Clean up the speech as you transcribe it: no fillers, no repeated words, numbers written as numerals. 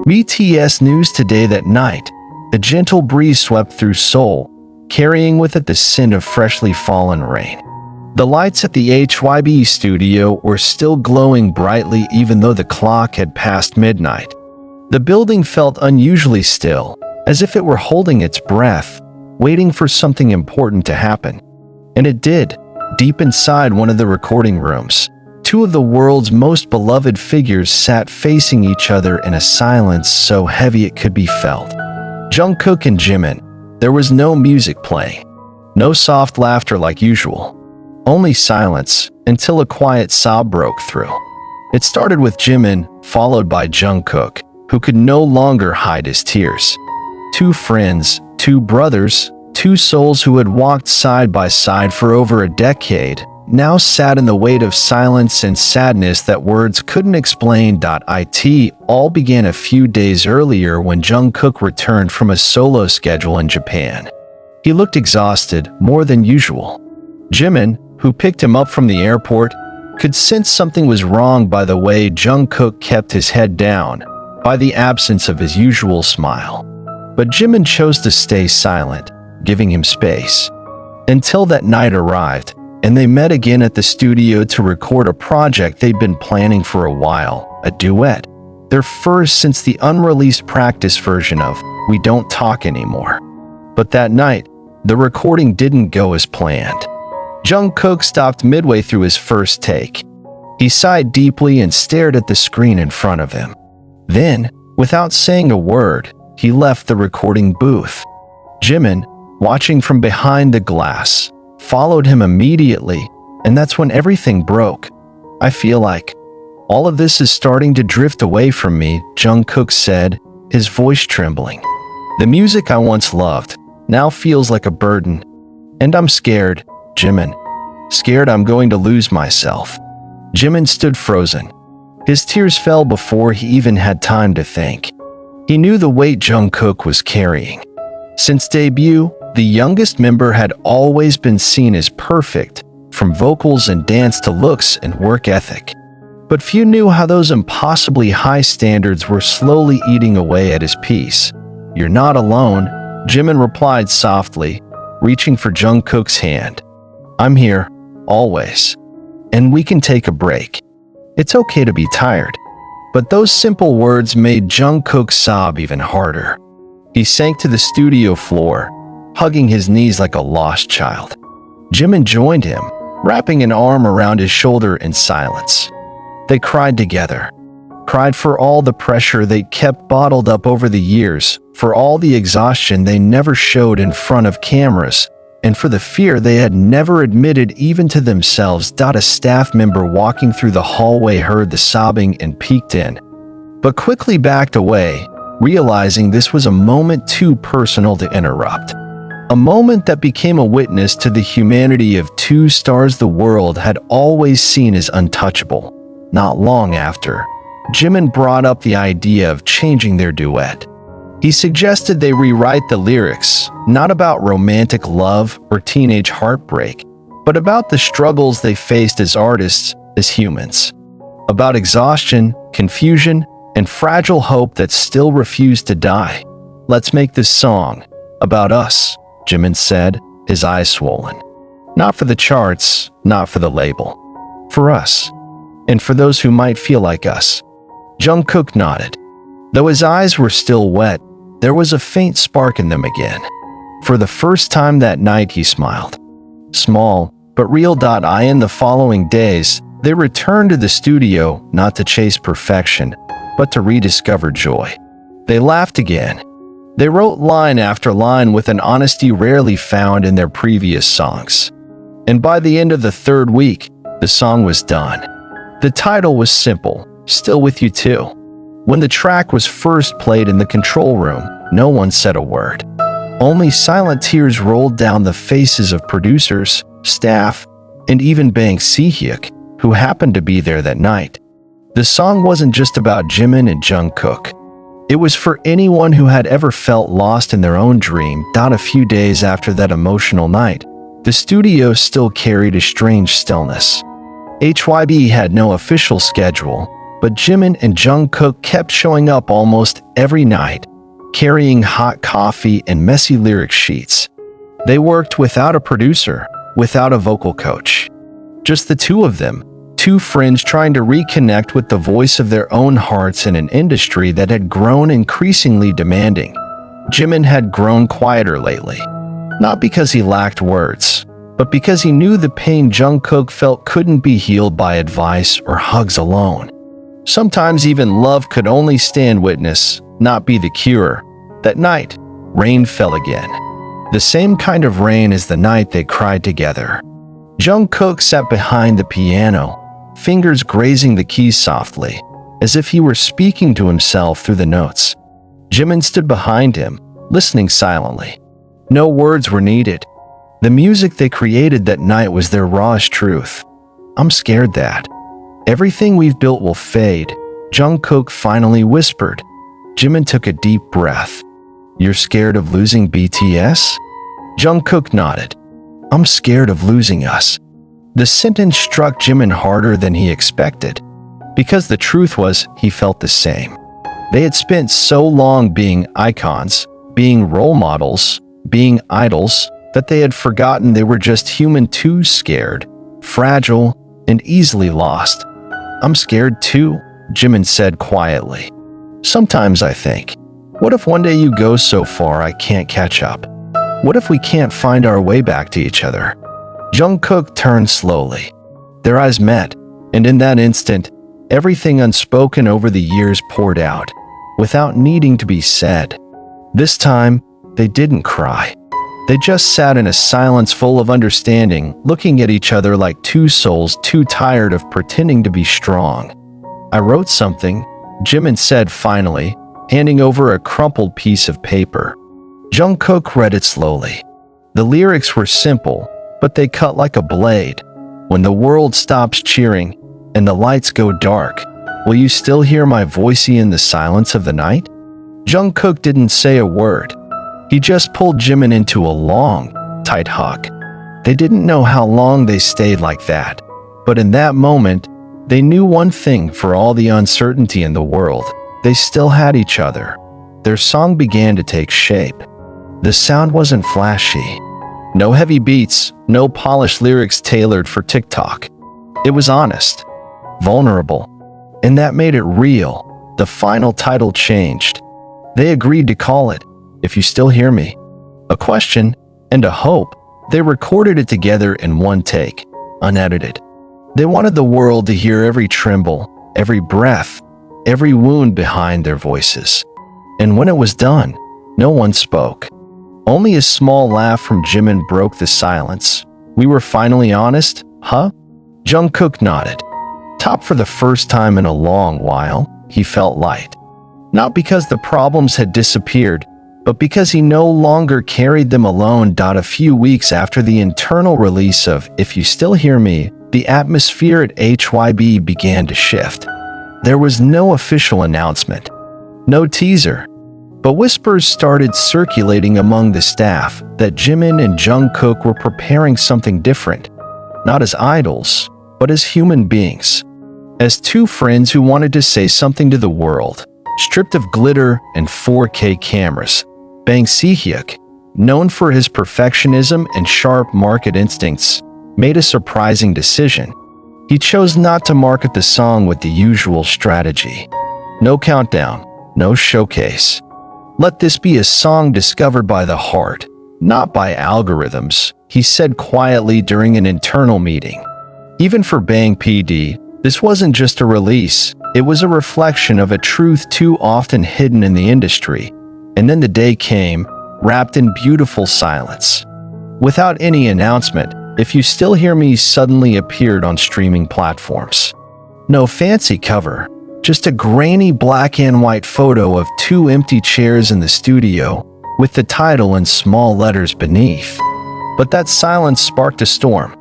BTS news today that night. A gentle breeze swept through Seoul, carrying with it the scent of freshly fallen rain. The lights at the HYB studio were still glowing brightly even though the clock had passed midnight. The building felt unusually still, as if it were holding its breath, waiting for something important to happen. And it did. Deep inside one of the recording rooms, two of the world's most beloved figures sat facing each other in a silence so heavy it could be felt. Jungkook and Jimin. There was no music playing. No soft laughter like usual. Only silence, until a quiet sob broke through. It started with Jimin, followed by Jungkook, who could no longer hide his tears. Two friends, two brothers, two souls who had walked side by side for over a decade, now sat in the weight of silence and sadness that words couldn't explain. It all began a few days earlier when Jungkook returned from a solo schedule in Japan. He looked exhausted, more than usual. Jimin, who picked him up from the airport, could sense something was wrong by the way Jungkook kept his head down, by the absence of his usual smile. But Jimin chose to stay silent, giving him space. Until that night arrived, and they met again at the studio to record a project they'd been planning for a while, a duet. Their first since the unreleased practice version of We Don't Talk Anymore. But that night, the recording didn't go as planned. Jungkook stopped midway through his first take. He sighed deeply and stared at the screen in front of him. Then, without saying a word, he left the recording booth. Jimin, watching from behind the glass, followed him immediately, and that's when everything broke. I feel like all of this is starting to drift away from me, Jungkook said, his voice trembling. The music I once loved now feels like a burden. And I'm scared, Jimin. Scared I'm going to lose myself. Jimin stood frozen. His tears fell before he even had time to think. He knew the weight Jungkook was carrying. Since debut, the youngest member had always been seen as perfect, from vocals and dance to looks and work ethic. But few knew how those impossibly high standards were slowly eating away at his peace. You're not alone, Jimin replied softly, reaching for Jungkook's hand. I'm here, always. And we can take a break. It's okay to be tired. But those simple words made Jungkook sob even harder. He sank to the studio floor, hugging his knees like a lost child. Jimin joined him, wrapping an arm around his shoulder in silence. They cried together. Cried for all the pressure they kept bottled up over the years, for all the exhaustion they never showed in front of cameras, and for the fear they had never admitted even to themselves. A staff member walking through the hallway heard the sobbing and peeked in, but quickly backed away, realizing this was a moment too personal to interrupt. A moment that became a witness to the humanity of two stars the world had always seen as untouchable. Not long after, Jimin brought up the idea of changing their duet. He suggested they rewrite the lyrics, not about romantic love or teenage heartbreak, but about the struggles they faced as artists, as humans. About exhaustion, confusion, and fragile hope that still refused to die. Let's make this song about us, Jimin said, his eyes swollen. Not for the charts, not for the label. For us. And for those who might feel like us. Jungkook nodded. Though his eyes were still wet, there was a faint spark in them again. For the first time that night he smiled. Small, but real. In the following days, they returned to the studio not to chase perfection, but to rediscover joy. They laughed again. They wrote line after line with an honesty rarely found in their previous songs. And by the end of the third week, the song was done. The title was simple, Still With You Too. When the track was first played in the control room, no one said a word. Only silent tears rolled down the faces of producers, staff, and even Bang Si-hyuk, who happened to be there that night. The song wasn't just about Jimin and Jungkook. It was for anyone who had ever felt lost in their own dream. A few days after that emotional night, the studio still carried a strange stillness. HYB had no official schedule, but Jimin and Jungkook kept showing up almost every night, carrying hot coffee and messy lyric sheets. They worked without a producer, without a vocal coach. Just the two of them, two friends trying to reconnect with the voice of their own hearts in an industry that had grown increasingly demanding. Jimin had grown quieter lately, not because he lacked words, but because he knew the pain Jungkook felt couldn't be healed by advice or hugs alone. Sometimes even love could only stand witness, not be the cure. That night, rain fell again. The same kind of rain as the night they cried together. Jungkook sat behind the piano, fingers grazing the keys softly, as if he were speaking to himself through the notes. Jimin stood behind him, listening silently. No words were needed. The music they created that night was their rawest truth. "I'm scared that everything we've built will fade," Jungkook finally whispered. Jimin took a deep breath. "You're scared of losing BTS?" Jungkook nodded. "I'm scared of losing us." The sentence struck Jimin harder than he expected, because the truth was he felt the same. They had spent so long being icons, being role models, being idols, that they had forgotten they were just human, too scared, fragile, and easily lost. "I'm scared too," Jimin said quietly. "Sometimes I think, what if one day you go so far I can't catch up? What if we can't find our way back to each other?" Jungkook turned slowly. Their eyes met, and in that instant, everything unspoken over the years poured out, without needing to be said. This time, they didn't cry. They just sat in a silence full of understanding, looking at each other like two souls too tired of pretending to be strong. "I wrote something," Jimin said finally, handing over a crumpled piece of paper. Jungkook read it slowly. The lyrics were simple, but they cut like a blade. "When the world stops cheering and the lights go dark, will you still hear my voice in the silence of the night?" Jungkook didn't say a word. He just pulled Jimin into a long, tight hug. They didn't know how long they stayed like that, but in that moment, they knew one thing: for all the uncertainty in the world, they still had each other. Their song began to take shape. The sound wasn't flashy. No heavy beats, no polished lyrics tailored for TikTok. It was honest, vulnerable, and that made it real. The final title changed. They agreed to call it "If You Still Hear Me," a question and a hope. They recorded it together in one take, unedited. They wanted the world to hear every tremble, every breath, every wound behind their voices. And when it was done, no one spoke. Only a small laugh from Jimin broke the silence. "We were finally honest, huh?" Jungkook nodded. Top for the first time in a long while, he felt light. Not because the problems had disappeared, but because he no longer carried them alone. A few weeks after the internal release of "If You Still Hear Me," the atmosphere at HYB began to shift. There was no official announcement, no teaser, but whispers started circulating among the staff that Jimin and Jungkook were preparing something different, not as idols, but as human beings, as two friends who wanted to say something to the world. Stripped of glitter and 4K cameras, Bang Si-hyuk, known for his perfectionism and sharp market instincts, made a surprising decision. He chose not to market the song with the usual strategy. No countdown, no showcase. "Let this be a song discovered by the heart, not by algorithms," he said quietly during an internal meeting. Even for Bang PD, this wasn't just a release, it was a reflection of a truth too often hidden in the industry. And then the day came, wrapped in beautiful silence. Without any announcement, "If You Still Hear Me" suddenly appeared on streaming platforms. No fancy cover, just a grainy black and white photo of two empty chairs in the studio, with the title in small letters beneath. But that silence sparked a storm.